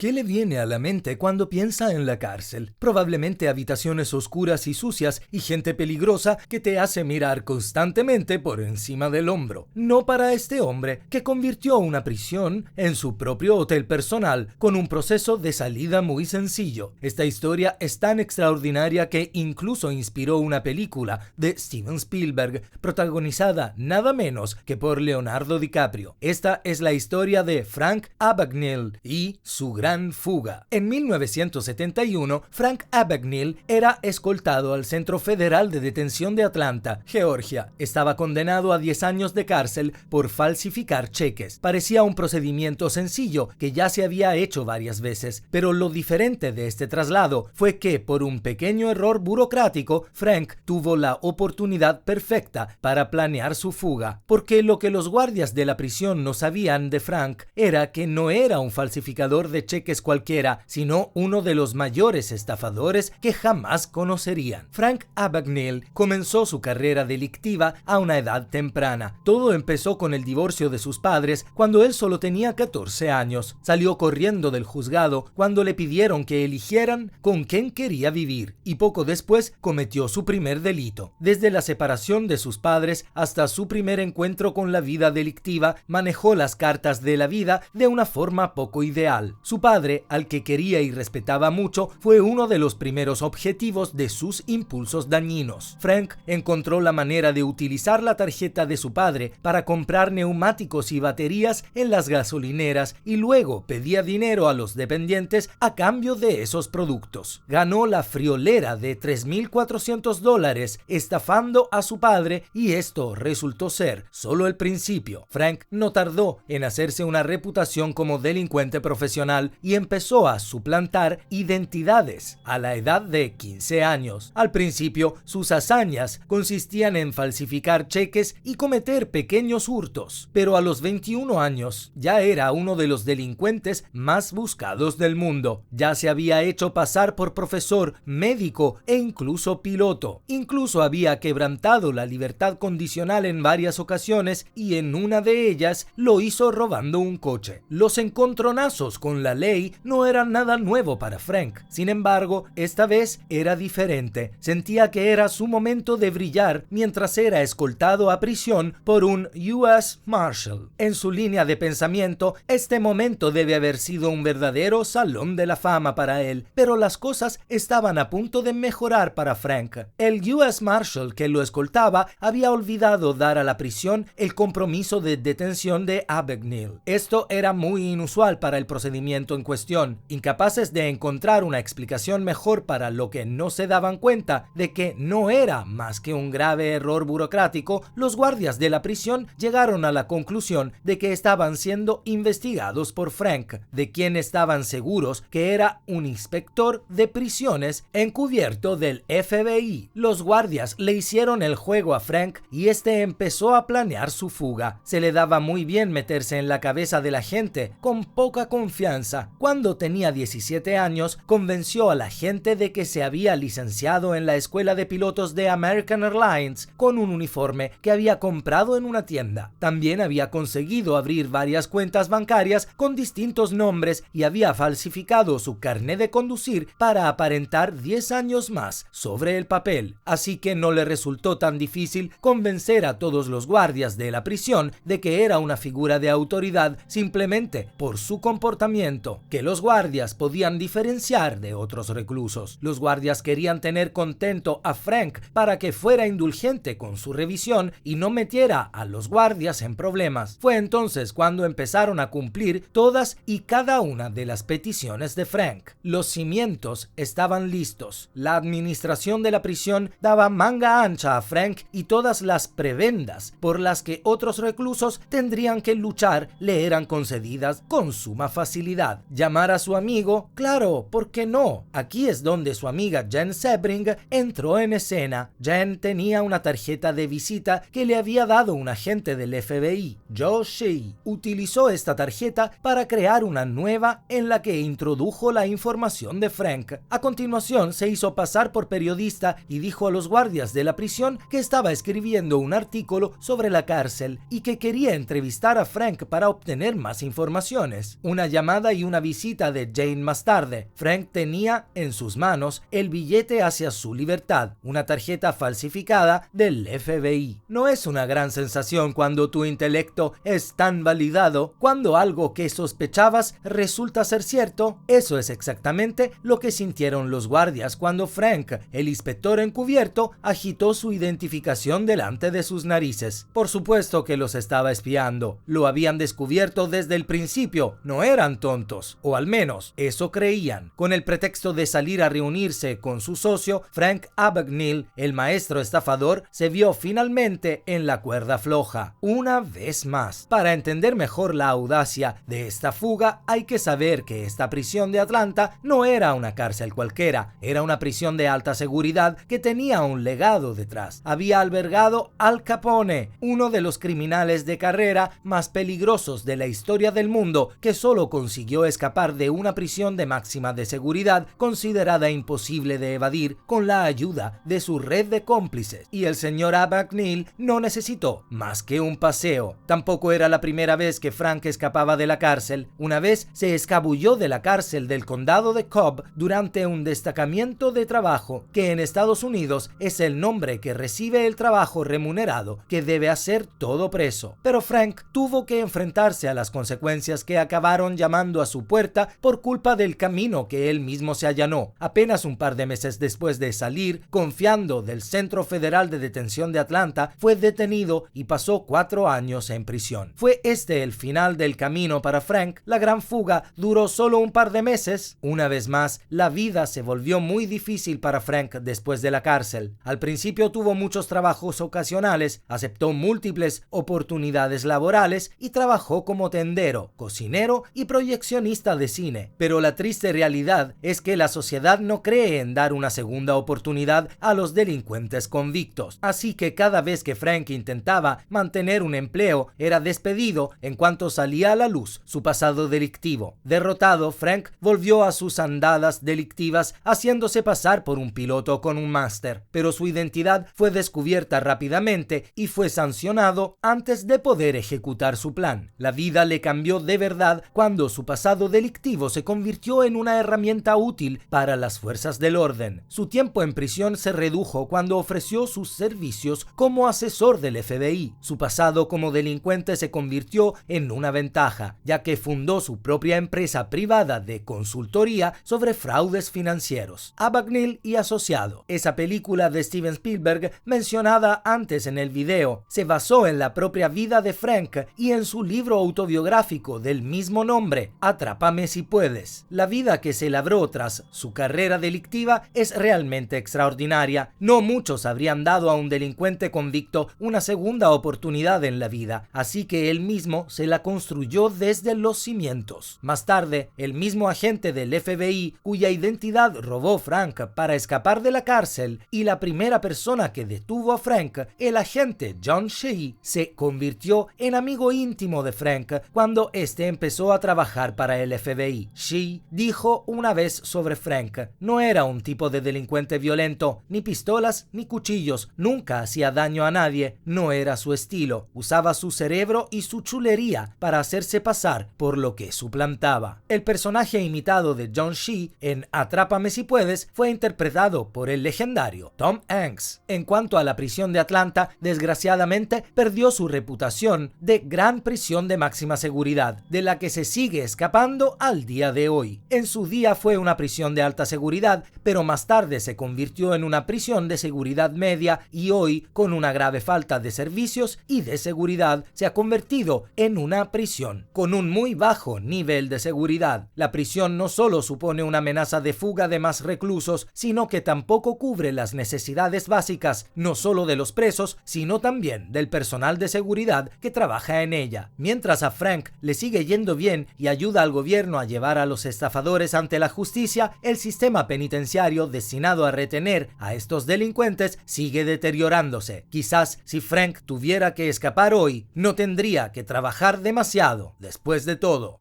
¿Qué le viene a la mente cuando piensa en la cárcel? Probablemente habitaciones oscuras y sucias y gente peligrosa que te hace mirar constantemente por encima del hombro. No para este hombre, que convirtió una prisión en su propio hotel personal con un proceso de salida muy sencillo. Esta historia es tan extraordinaria que incluso inspiró una película de Steven Spielberg, protagonizada nada menos que por Leonardo DiCaprio. Esta es la historia de Frank Abagnale y su gran fuga. En 1971, Frank Abagnale era escoltado al Centro Federal de Detención de Atlanta, Georgia. Estaba condenado a 10 años de cárcel por falsificar cheques. Parecía un procedimiento sencillo que ya se había hecho varias veces, pero lo diferente de este traslado fue que, por un pequeño error burocrático, Frank tuvo la oportunidad perfecta para planear su fuga, porque lo que los guardias de la prisión no sabían de Frank era que no era un falsificador de cheques cualquiera, sino uno de los mayores estafadores que jamás conocerían. Frank Abagnale comenzó su carrera delictiva a una edad temprana. Todo empezó con el divorcio de sus padres cuando él solo tenía 14 años. Salió corriendo del juzgado cuando le pidieron que eligieran con quién quería vivir, y poco después cometió su primer delito. Desde la separación de sus padres hasta su primer encuentro con la vida delictiva, manejó las cartas de la vida de una forma poco ideal. Su padre, al que quería y respetaba mucho, fue uno de los primeros objetivos de sus impulsos dañinos. Frank encontró la manera de utilizar la tarjeta de su padre para comprar neumáticos y baterías en las gasolineras y luego pedía dinero a los dependientes a cambio de esos productos. Ganó la friolera de $3,400 estafando a su padre, y esto resultó ser solo el principio. Frank no tardó en hacerse una reputación como delincuente profesional y empezó a suplantar identidades a la edad de 15 años. Al principio, sus hazañas consistían en falsificar cheques y cometer pequeños hurtos, pero a los 21 años ya era uno de los delincuentes más buscados del mundo. Ya se había hecho pasar por profesor, médico e incluso piloto. Incluso había quebrantado la libertad condicional en varias ocasiones, y en una de ellas lo hizo robando un coche. Los encontronazos con la ley no era nada nuevo para Frank. Sin embargo, esta vez era diferente. Sentía que era su momento de brillar mientras era escoltado a prisión por un U.S. Marshal. En su línea de pensamiento, este momento debe haber sido un verdadero salón de la fama para él, pero las cosas estaban a punto de mejorar para Frank. El U.S. Marshal que lo escoltaba había olvidado dar a la prisión el compromiso de detención de Abagnale. Esto era muy inusual para el procedimiento en cuestión. Incapaces de encontrar una explicación mejor para lo que no se daban cuenta de que no era más que un grave error burocrático, los guardias de la prisión llegaron a la conclusión de que estaban siendo investigados por Frank, de quien estaban seguros que era un inspector de prisiones encubierto del FBI. Los guardias le hicieron el juego a Frank y este empezó a planear su fuga. Se le daba muy bien meterse en la cabeza de la gente con poca confianza. Cuando tenía 17 años, convenció a la gente de que se había licenciado en la escuela de pilotos de American Airlines con un uniforme que había comprado en una tienda. También había conseguido abrir varias cuentas bancarias con distintos nombres y había falsificado su carnet de conducir para aparentar 10 años más sobre el papel. Así que no le resultó tan difícil convencer a todos los guardias de la prisión de que era una figura de autoridad simplemente por su comportamiento, que los guardias podían diferenciar de otros reclusos. Los guardias querían tener contento a Frank para que fuera indulgente con su revisión y no metiera a los guardias en problemas. Fue entonces cuando empezaron a cumplir todas y cada una de las peticiones de Frank. Los cimientos estaban listos. La administración de la prisión daba manga ancha a Frank y todas las prebendas por las que otros reclusos tendrían que luchar le eran concedidas con suma facilidad. Llamar a su amigo, claro, ¿por qué no? Aquí es donde su amiga Jen Sebring entró en escena. Jen tenía una tarjeta de visita que le había dado un agente del FBI, Joe Shea. Utilizó esta tarjeta para crear una nueva en la que introdujo la información de Frank. A continuación se hizo pasar por periodista y dijo a los guardias de la prisión que estaba escribiendo un artículo sobre la cárcel y que quería entrevistar a Frank para obtener más informaciones. Una llamada y una visita de Jane más tarde, Frank tenía en sus manos el billete hacia su libertad, una tarjeta falsificada del FBI. No es una gran sensación cuando tu intelecto es tan validado, cuando algo que sospechabas resulta ser cierto. Eso es exactamente lo que sintieron los guardias cuando Frank, el inspector encubierto, agitó su identificación delante de sus narices. Por supuesto que los estaba espiando. Lo habían descubierto desde el principio. No eran tontos, o al menos eso creían. Con el pretexto de salir a reunirse con su socio, Frank Abagnale, el maestro estafador, se vio finalmente en la cuerda floja, una vez más. Para entender mejor la audacia de esta fuga, hay que saber que esta prisión de Atlanta no era una cárcel cualquiera, era una prisión de alta seguridad que tenía un legado detrás. Había albergado Al Capone, uno de los criminales de carrera más peligrosos de la historia del mundo, que solo consiguió escapar de una prisión de máxima de seguridad considerada imposible de evadir con la ayuda de su red de cómplices. Y el señor Abagnale no necesitó más que un paseo. Tampoco era la primera vez que Frank escapaba de la cárcel. Una vez se escabulló de la cárcel del condado de Cobb durante un destacamiento de trabajo, que en Estados Unidos es el nombre que recibe el trabajo remunerado que debe hacer todo preso. Pero Frank tuvo que enfrentarse a las consecuencias que acabaron llamando a su puerta por culpa del camino que él mismo se allanó. Apenas un par de meses después de salir, confiando del Centro Federal de Detención de Atlanta, fue detenido y pasó 4 años en prisión. ¿Fue este el final del camino para Frank? La gran fuga duró solo un par de meses. Una vez más, la vida se volvió muy difícil para Frank después de la cárcel. Al principio tuvo muchos trabajos ocasionales, aceptó múltiples oportunidades laborales y trabajó como tendero, cocinero y proyeccionista de cine. Pero la triste realidad es que la sociedad no cree en dar una segunda oportunidad a los delincuentes convictos. Así que cada vez que Frank intentaba mantener un empleo, era despedido en cuanto salía a la luz su pasado delictivo. Derrotado, Frank volvió a sus andadas delictivas haciéndose pasar por un piloto con un máster. Pero su identidad fue descubierta rápidamente y fue sancionado antes de poder ejecutar su plan. La vida le cambió de verdad cuando su pasado delictivo se convirtió en una herramienta útil para las fuerzas del orden. Su tiempo en prisión se redujo cuando ofreció sus servicios como asesor del FBI. Su pasado como delincuente se convirtió en una ventaja, ya que fundó su propia empresa privada de consultoría sobre fraudes financieros, Abagnale y Asociado. Esa película de Steven Spielberg, mencionada antes en el video, se basó en la propia vida de Frank y en su libro autobiográfico del mismo nombre, Atrápame si puedes. La vida que se labró tras su carrera delictiva es realmente extraordinaria. No muchos habrían dado a un delincuente convicto una segunda oportunidad en la vida, así que él mismo se la construyó desde los cimientos. Más tarde, el mismo agente del FBI, cuya identidad robó Frank para escapar de la cárcel, y la primera persona que detuvo a Frank, el agente John Shea, se convirtió en amigo íntimo de Frank cuando este empezó a trabajar para el FBI. Shea dijo una vez sobre Frank: no era un tipo de delincuente violento, ni pistolas ni cuchillos, nunca hacía daño a nadie, no era su estilo, usaba su cerebro y su chulería para hacerse pasar por lo que suplantaba. El personaje imitado de John Shea en Atrápame si puedes fue interpretado por el legendario Tom Hanks. En cuanto a la prisión de Atlanta, desgraciadamente perdió su reputación de gran prisión de máxima seguridad, de la que se sigue escapando al día de hoy. En su día fue una prisión de alta seguridad, pero más tarde se convirtió en una prisión de seguridad media y hoy, con una grave falta de servicios y de seguridad, se ha convertido en una prisión con un muy bajo nivel de seguridad. La prisión no solo supone una amenaza de fuga de más reclusos, sino que tampoco cubre las necesidades básicas, no solo de los presos, sino también del personal de seguridad que trabaja en ella. Mientras a Frank le sigue yendo bien y ayuda al gobierno a llevar a los estafadores ante la justicia, el sistema penitenciario destinado a retener a estos delincuentes sigue deteriorándose. Quizás si Frank tuviera que escapar hoy, no tendría que trabajar demasiado. Después de todo,